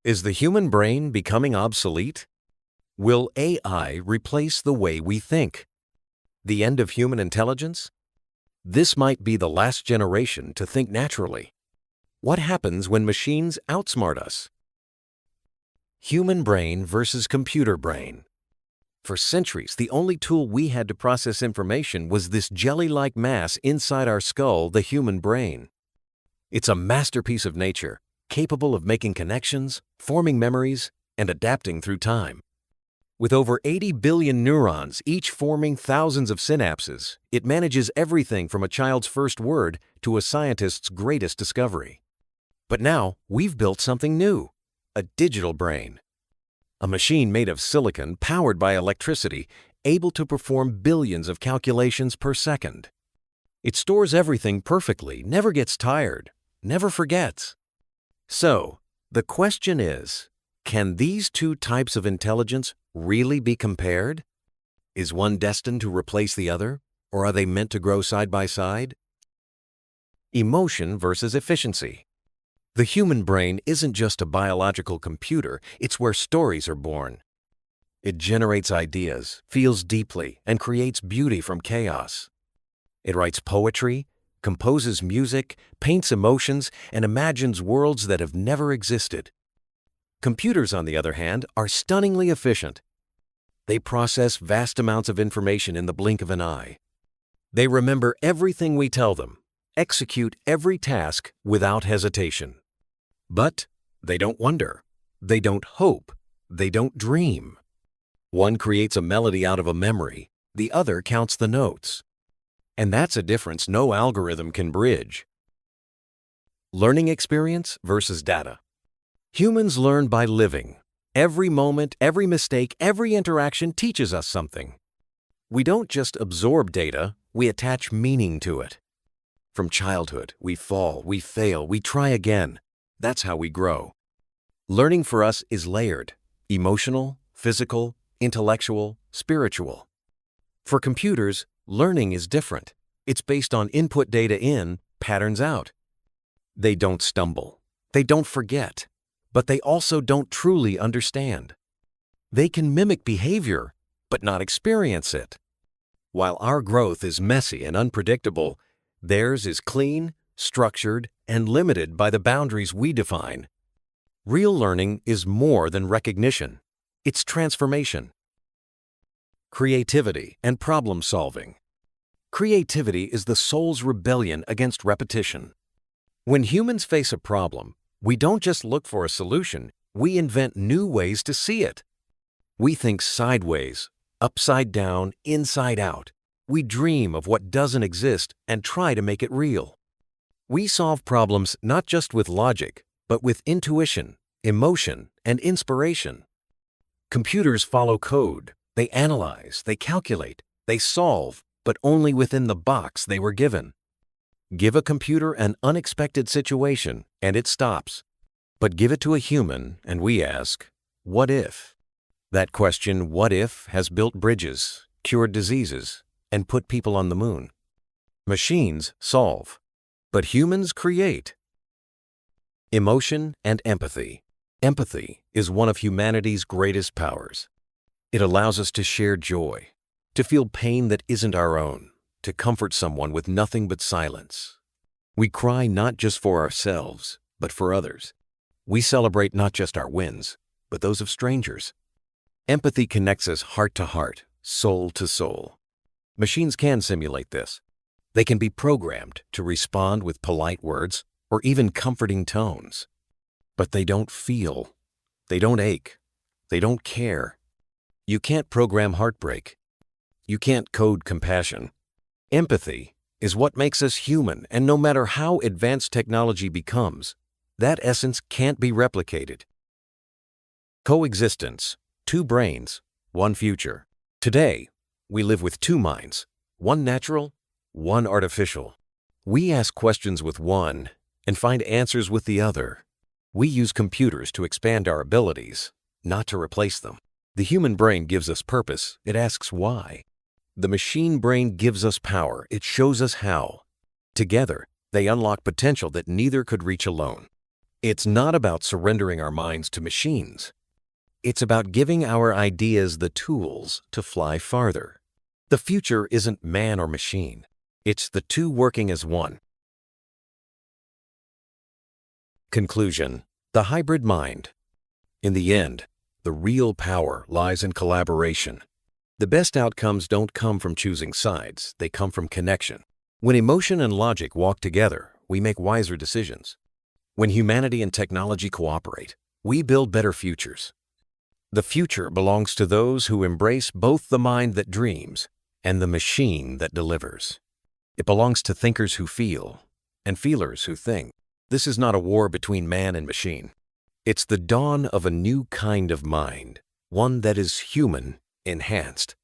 Is the human brain becoming obsolete? Will AI replace the way we think? The end of human intelligence? This might be the last generation to think naturally. What happens when machines outsmart us? Human brain versus computer brain. For centuries, the only tool we had to process information was this jelly-like mass inside our skull, the human brain. It's a masterpiece of nature, capable of making connections, forming memories, and adapting through time. With over 80 billion neurons, each forming thousands of synapses, it manages everything from a child's first word to a scientist's greatest discovery. But now, we've built something new, a digital brain. A machine made of silicon powered by electricity, able to perform billions of calculations per second. It stores everything perfectly, never gets tired, never forgets. So, the question is, can these two types of intelligence really be compared? Is one destined to replace the other, or are they meant to grow side by side? Emotion versus efficiency. The human brain isn't just a biological computer, it's where stories are born. It generates ideas, feels deeply, and creates beauty from chaos. It writes poetry, composes music, paints emotions, and imagines worlds that have never existed. Computers, on the other hand, are stunningly efficient. They process vast amounts of information in the blink of an eye. They remember everything we tell them, execute every task without hesitation. But they don't wonder, they don't hope, they don't dream. One creates a melody out of a memory, the other counts the notes. And that's a difference no algorithm can bridge. Learning experience versus data. Humans learn by living. Every moment, every mistake, every interaction teaches us something. We don't just absorb data, we attach meaning to it. From childhood, we fall, we fail, we try again. That's how we grow. Learning for us is layered, emotional, physical, intellectual, spiritual. For computers, learning is different. It's based on input data in, patterns out. They don't stumble. They don't forget. But they also don't truly understand. They can mimic behavior, but not experience it. While our growth is messy and unpredictable, theirs is clean, structured, and limited by the boundaries we define. Real learning is more than recognition. It's transformation. Creativity and problem solving. Creativity is the soul's rebellion against repetition. When humans face a problem, we don't just look for a solution, we invent new ways to see it. We think sideways, upside down, inside out. We dream of what doesn't exist and try to make it real. We solve problems not just with logic, but with intuition, emotion, and inspiration. Computers follow code. They analyze, they calculate, they solve, but only within the box they were given. Give a computer an unexpected situation, and it stops. But give it to a human, and we ask, what if? That question, what if, has built bridges, cured diseases, and put people on the moon. Machines solve, but humans create. Emotion and empathy. Empathy is one of humanity's greatest powers. It allows us to share joy, to feel pain that isn't our own, to comfort someone with nothing but silence. We cry not just for ourselves, but for others. We celebrate not just our wins, but those of strangers. Empathy connects us heart to heart, soul to soul. Machines can simulate this. They can be programmed to respond with polite words or even comforting tones. But they don't feel. They don't ache. They don't care. You can't program heartbreak. You can't code compassion. Empathy is what makes us human, and no matter how advanced technology becomes, that essence can't be replicated. Coexistence. Two brains, one future. Today, we live with two minds, one natural, one artificial. We ask questions with one and find answers with the other. We use computers to expand our abilities, not to replace them. The human brain gives us purpose. It asks why. The machine brain gives us power. It shows us how. Together, they unlock potential that neither could reach alone. It's not about surrendering our minds to machines. It's about giving our ideas the tools to fly farther. The future isn't man or machine. It's the two working as one. Conclusion: the hybrid mind. In the end, the real power lies in collaboration. The best outcomes don't come from choosing sides, they come from connection. When emotion and logic walk together, we make wiser decisions. When humanity and technology cooperate, we build better futures. The future belongs to those who embrace both the mind that dreams and the machine that delivers. It belongs to thinkers who feel and feelers who think. This is not a war between man and machine. It's the dawn of a new kind of mind, one that is human enhanced.